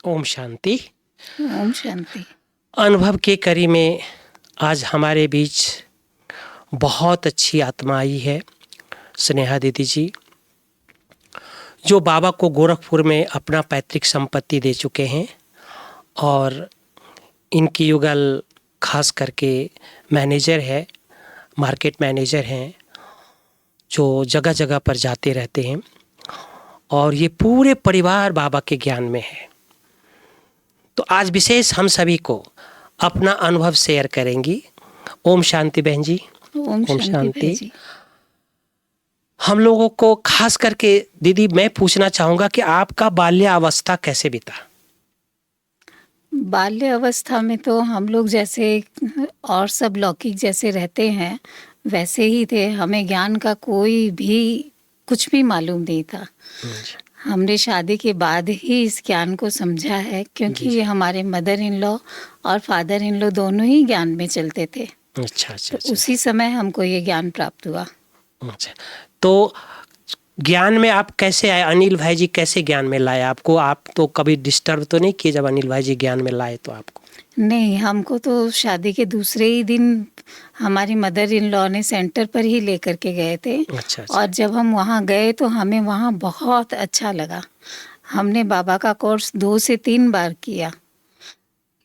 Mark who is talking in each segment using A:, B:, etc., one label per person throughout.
A: ओम शांति।
B: ओम शांति।
A: अनुभव के कड़ी में आज हमारे बीच बहुत अच्छी आत्मा आई है, स्नेहा दीदी जी, जो बाबा को गोरखपुर में अपना पैतृक संपत्ति दे चुके हैं और इनकी युगल खास करके मैनेजर है, मार्केट मैनेजर हैं, जो जगह जगह पर जाते रहते हैं और ये पूरे परिवार बाबा के ज्ञान में है। तो आज विशेष हम सभी को अपना अनुभव शेयर करेंगी। ओम शांति बहन जी।
B: ओम शांति जी।
A: हम लोगों को खास करके दीदी मैं पूछना चाहूँगा कि आपका बाल्यावस्था कैसे बीता?
B: बाल्य अवस्था में तो हम लोग जैसे और सब लौकिक जैसे रहते हैं वैसे ही थे। हमें ज्ञान का कोई भी कुछ भी मालूम नहीं था। हमने शादी के बाद ही इस ज्ञान को समझा है, क्योंकि ये हमारे मदर इन लॉ और फादर इन लॉ दोनों ही ज्ञान में चलते थे।
A: अच्छा।
B: तो उसी समय हमको ये ज्ञान प्राप्त हुआ।
A: अच्छा, तो ज्ञान में आप कैसे आए? अनिल भाई जी कैसे ज्ञान में लाए आपको? आप तो कभी डिस्टर्ब तो नहीं किए जब अनिल भाई जी ज्ञान में लाए तो आपको?
B: नहीं, हमको तो शादी के दूसरे ही दिन हमारी मदर इन लॉ ने सेंटर पर ही लेकर के गए थे।
A: अच्छा।
B: और जब हम वहाँ गए तो हमें वहाँ बहुत अच्छा लगा। हमने बाबा का कोर्स 2 से 3 बार किया,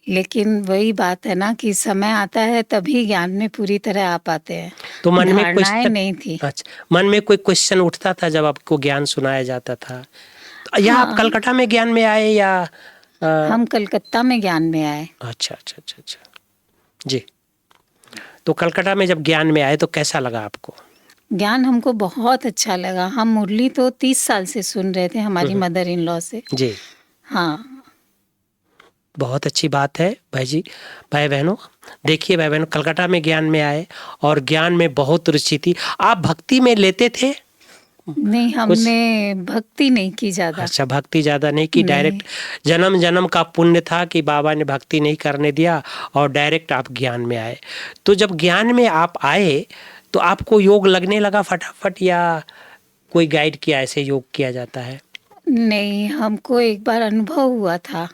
B: लेकिन वही बात है ना कि समय आता है तभी ज्ञान में पूरी तरह आ पाते हैं।
A: तो मन में
B: धारणाएं नहीं थी।
A: अच्छा, मन में कोई क्वेश्चन उठता था जब आपको ज्ञान सुनाया जाता था? या
B: हाँ,
A: आप कलकत्ता में ज्ञान में आए या
B: हम कलकत्ता में ज्ञान में आए।
A: अच्छा जी। तो कलकत्ता में जब ज्ञान में आए तो कैसा लगा आपको?
B: ज्ञान हमको बहुत अच्छा लगा। हम मुरली तो 30 साल से सुन रहे थे हमारी मदर इन लॉ से।
A: जी
B: हाँ,
A: बहुत अच्छी बात है भाई जी। भाई बहनों, देखिए भाई बहनों, कलकत्ता में ज्ञान में आए और ज्ञान में बहुत रुचि थी। आप भक्ति में लेते थे?
B: नहीं, हमने भक्ति नहीं की ज्यादा।
A: अच्छा, भक्ति ज़्यादा नहीं की,
B: नहीं।
A: डायरेक्ट जन्म जन्म का पुण्य था कि बाबा ने भक्ति नहीं करने दिया और डायरेक्ट आप ज्ञान में आए। तो जब ज्ञान में आप आए तो आपको योग लगने लगा फटाफट या कोई गाइड किया, ऐसे योग किया जाता है?
B: नहीं, हमको एक बार अनुभव हुआ था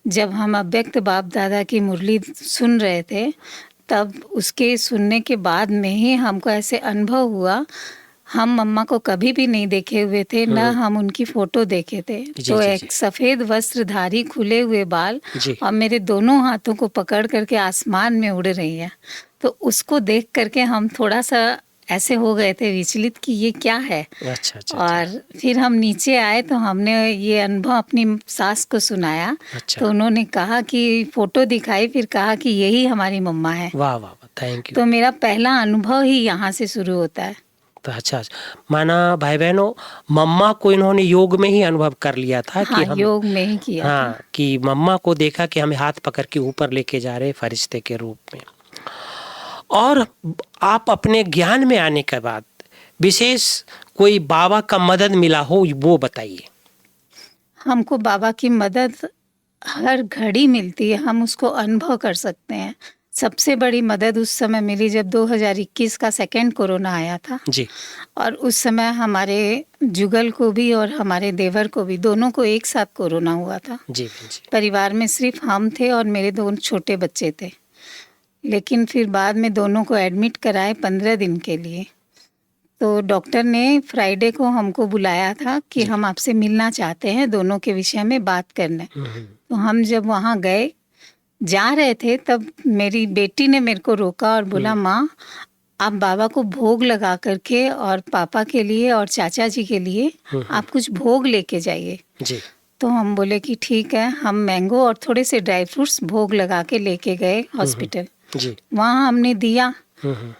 B: जब हम अव्यक्त बाप दादा की मुरली सुन रहे थे। तब उसके सुनने के बाद में ही हमको ऐसे अनुभव हुआ। हम मम्मा को कभी भी नहीं देखे हुए थे, न हम उनकी फोटो देखे थे। तो एक सफेद वस्त्रधारी, खुले हुए बाल और मेरे दोनों हाथों को पकड़ करके आसमान में उड़ रही है। तो उसको देख करके हम थोड़ा सा ऐसे हो गए थे विचलित कि ये क्या है।
A: अच्छा।
B: और फिर हम नीचे आए तो हमने ये अनुभव अपनी सास को सुनाया।
A: अच्छा।
B: तो उन्होंने कहा कि फोटो दिखाई, फिर कहा कि यही हमारी मम्मा है।
A: वाह वाह, थैंक यू।
B: तो मेरा पहला अनुभव ही यहाँ से शुरू होता है।
A: तो अच्छा, माना भाई बहनों, मम्मा को इन्होंने योग में ही अनुभव कर लिया था।
B: हाँ,
A: कि हम
B: योग में ही किया था।
A: कि मम्मा को देखा कि हमें हाथ पकड़ के ऊपर लेके जा रहे फरिश्ते के रूप में। और आप अपने ज्ञान में आने के बाद विशेष कोई बाबा का मदद मिला हो वो बताइए।
B: हमको बाबा की मदद हर घड़ी मिलती है, हम उसको अनुभव कर सकते हैं। सबसे बड़ी मदद उस समय मिली जब 2021 का सेकेंड कोरोना आया था
A: जी।
B: और उस समय हमारे जुगल को भी और हमारे देवर को भी, दोनों को एक साथ कोरोना हुआ था।
A: जी।
B: परिवार में सिर्फ हम थे और मेरे 2 छोटे बच्चे थे। लेकिन फिर बाद में दोनों को एडमिट कराए 15 दिन के लिए। तो डॉक्टर ने फ्राइडे को हमको बुलाया था कि हम आपसे मिलना चाहते हैं, दोनों के विषय में बात करना। तो हम जब वहाँ गए, जा रहे थे, तब मेरी बेटी ने मेरे को रोका और बोला, माँ आप बाबा को भोग लगा करके और पापा के लिए और चाचा जी के लिए आप कुछ भोग लेके जाइए।
A: जी।
B: तो हम बोले कि ठीक है। हम मैंगो और थोड़े से ड्राई फ्रूट्स भोग लगा के लेके गए हॉस्पिटल।
A: जी।
B: वहाँ हमने दिया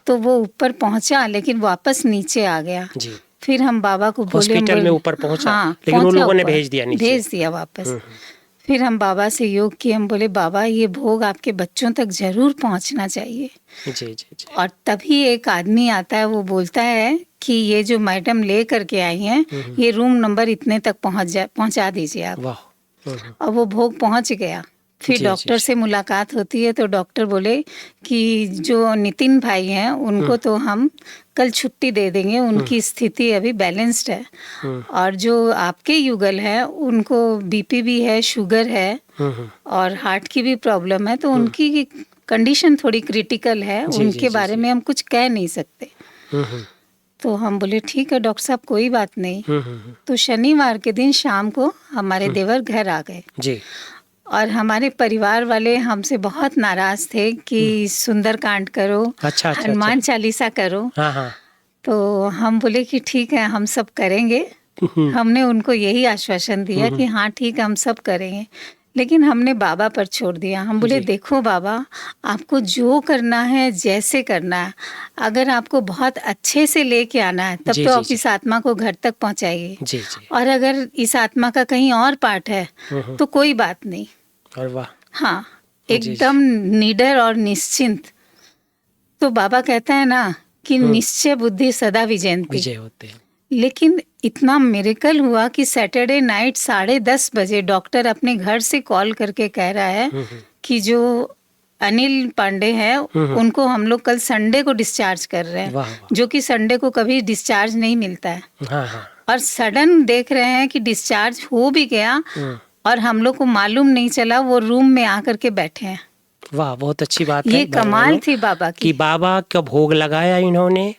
B: तो वो ऊपर पहुँचा, लेकिन वापस नीचे आ गया।
A: जी।
B: फिर हम बाबा को बोले,
A: हॉस्पिटल में ऊपर पहुँचा।
B: हाँ,
A: लेकिन उन लोगों ने
B: ऊपर,
A: भेज दिया
B: वापस। फिर हम बाबा से योग किए। हम बोले, बाबा ये भोग आपके बच्चों तक जरूर पहुंचना चाहिए।
A: जी।
B: और तभी एक आदमी आता है, वो बोलता है कि ये जो मैडम ले करके आई हैं, ये रूम नंबर इतने तक पहुंचा दीजिए आप।
A: वाह।
B: और वो भोग पहुंच गया। फिर
A: जी,
B: डॉक्टर
A: जी।
B: से मुलाकात होती है तो डॉक्टर बोले कि जो नितिन भाई हैं उनको तो हम कल छुट्टी दे देंगे, उनकी स्थिति अभी बैलेंस्ड है। और जो आपके युगल है उनको बीपी भी है, शुगर है और हार्ट की भी प्रॉब्लम है, तो उनकी कंडीशन थोड़ी क्रिटिकल है,
A: जी, जी,
B: उनके
A: जी,
B: बारे
A: जी।
B: में हम कुछ कह नहीं सकते।
A: हम्म,
B: तो हम बोले ठीक है डॉक्टर साहब, कोई बात नहीं।
A: हम्म।
B: तो शनिवार के दिन शाम को हमारे देवर घर आ गए
A: जी।
B: और हमारे परिवार वाले हमसे बहुत नाराज थे कि सुंदरकांड करो,
A: अच्छा, अच्छा,
B: हनुमान
A: अच्छा।
B: चालीसा करो।
A: हाँ, हाँ।
B: तो हम बोले कि ठीक है, हम सब करेंगे। हमने उनको यही आश्वासन दिया कि हाँ ठीक है, हम सब करेंगे। लेकिन हमने बाबा पर छोड़ दिया। हम बोले
A: जी।
B: देखो बाबा, आपको जो करना है, जैसे करना है, अगर आपको बहुत अच्छे से लेके आना है तब
A: जी,
B: तो
A: जी,
B: आप
A: जी।
B: इस आत्मा को घर तक पहुंचाइए।
A: जी, जी।
B: और अगर इस आत्मा का कहीं और पार्ट है तो कोई बात नहीं।
A: और वाह।
B: हाँ,
A: जी, जी।
B: एकदम निडर और निश्चिंत। तो बाबा कहता है ना कि निश्चय बुद्धि सदा विजयंती।
A: विजय होते हैं।
B: लेकिन इतना मिरेकल हुआ कि सैटरडे नाइट 10:30 बजे डॉक्टर अपने घर से कॉल करके कह रहा है कि जो अनिल पांडे हैं उनको हम लोग कल संडे को डिस्चार्ज कर रहे
A: वाह,
B: हैं,
A: वाह।
B: जो कि संडे को कभी डिस्चार्ज नहीं मिलता है।
A: हाँ, हाँ।
B: और सडन देख रहे हैं कि डिस्चार्ज हो भी गया और हम लोग को मालूम नहीं चला, वो रूम में आकर के बैठे हैं।
A: वाह, बहुत अच्छी बात है
B: ये कमाल थी बाबा
A: कि
B: की।
A: बाबा का भोग लगाया इन्होंने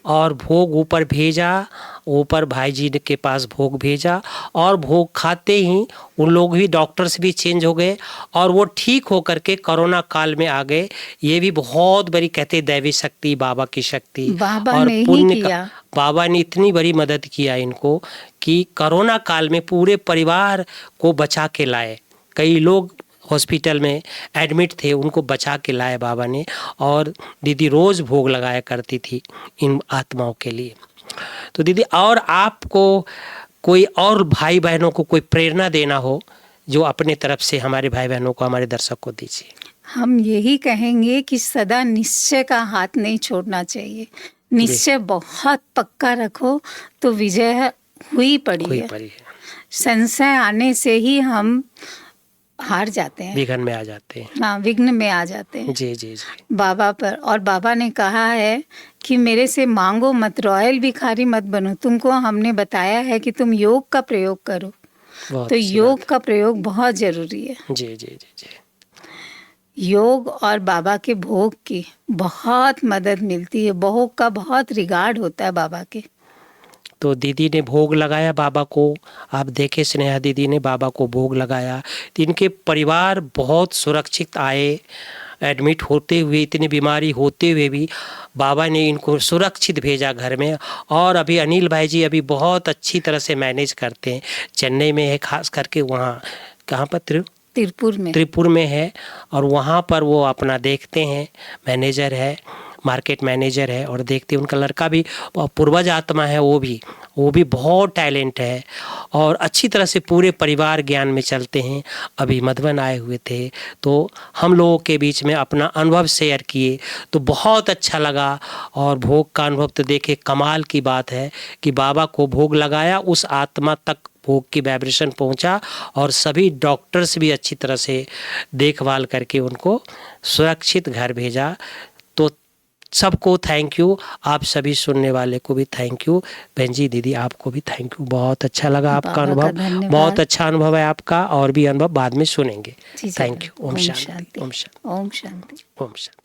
A: और भोग ऊपर भेजा, ऊपर भाई जी के पास भोग भेजा और भोग खाते ही उन लोग भी, डॉक्टर्स भी चेंज हो गए और वो ठीक होकर के कोरोना काल में आ गए। ये भी बहुत बड़ी, कहते दैवी शक्ति, बाबा की शक्ति
B: बाबा
A: और
B: ने ही
A: पुण्य का।
B: किया।
A: बाबा ने इतनी बड़ी मदद किया इनको कि कोरोना काल में पूरे परिवार को बचा के लाए। कई लोग हॉस्पिटल में एडमिट थे, उनको बचा के लाए बाबा ने। और दीदी रोज़ भोग लगाया करती थी इन आत्माओं के लिए। तो दीदी, और आपको कोई और भाई बहनों को कोई प्रेरणा देना हो जो अपने तरफ से हमारे भाई बहनों को, हमारे दर्शक को दीजिए।
B: हम यही कहेंगे कि सदा निश्चय का हाथ नहीं छोड़ना चाहिए। निश्चय बहुत पक्का रखो तो विजय हुई पड़ी
A: कोई
B: है।
A: परी है,
B: संशय आने से ही हम हार जाते हैं।
A: विघन में आ जाते हैं।
B: हाँ, विघ्न में आ जाते हैं
A: जी, जी, जी।
B: बाबा पर। और बाबा ने कहा है कि मेरे से मांगो मत, रॉयल भिखारी मत बनो। तुमको हमने बताया है कि तुम योग का प्रयोग करो।
A: बहुत
B: तो
A: अच्छी
B: योग
A: बात
B: का प्रयोग बहुत जरूरी है।
A: है। जी, जी, जी, जी।
B: योग और बाबा के भोग की बहुत मदद मिलती है। भोग का बहुत रिगार्ड होता है बाबा के।
A: तो दीदी ने भोग लगाया बाबा को, आप देखे स्नेहा दीदी ने बाबा को भोग लगाया। तो इनके परिवार बहुत सुरक्षित आए। एडमिट होते हुए, इतनी बीमारी होते हुए भी बाबा ने इनको सुरक्षित भेजा घर में। और अभी अनिल भाई जी अभी बहुत अच्छी तरह से मैनेज करते हैं। चेन्नई में है, खास करके वहाँ, कहाँ पर, त्रिपुर में है। और वहाँ पर वो अपना देखते हैं, मैनेजर है, मार्केट मैनेजर है। और देखते हैं उनका लड़का भी पूर्वज आत्मा है, वो भी बहुत टैलेंट है और अच्छी तरह से पूरे परिवार ज्ञान में चलते हैं। अभी मधुबन आए हुए थे तो हम लोगों के बीच में अपना अनुभव शेयर किए तो बहुत अच्छा लगा। और भोग का अनुभव तो देखे, कमाल की बात है कि बाबा को भोग लगाया, उस आत्मा तक भोग की वाइब्रेशन पहुंचा और सभी डॉक्टर्स भी अच्छी तरह से देखभाल करके उनको सुरक्षित घर भेजा। तो सबको थैंक यू, आप सभी सुनने वाले को भी थैंक यू। बहन जी, दीदी, आपको भी थैंक यू। बहुत अच्छा लगा आपका अनुभव, बहुत अच्छा अनुभव है आपका। और भी अनुभव बाद में सुनेंगे। Thank you. ओम शांति, ओम शांति,
B: ओम शांति।
A: ओम शांति।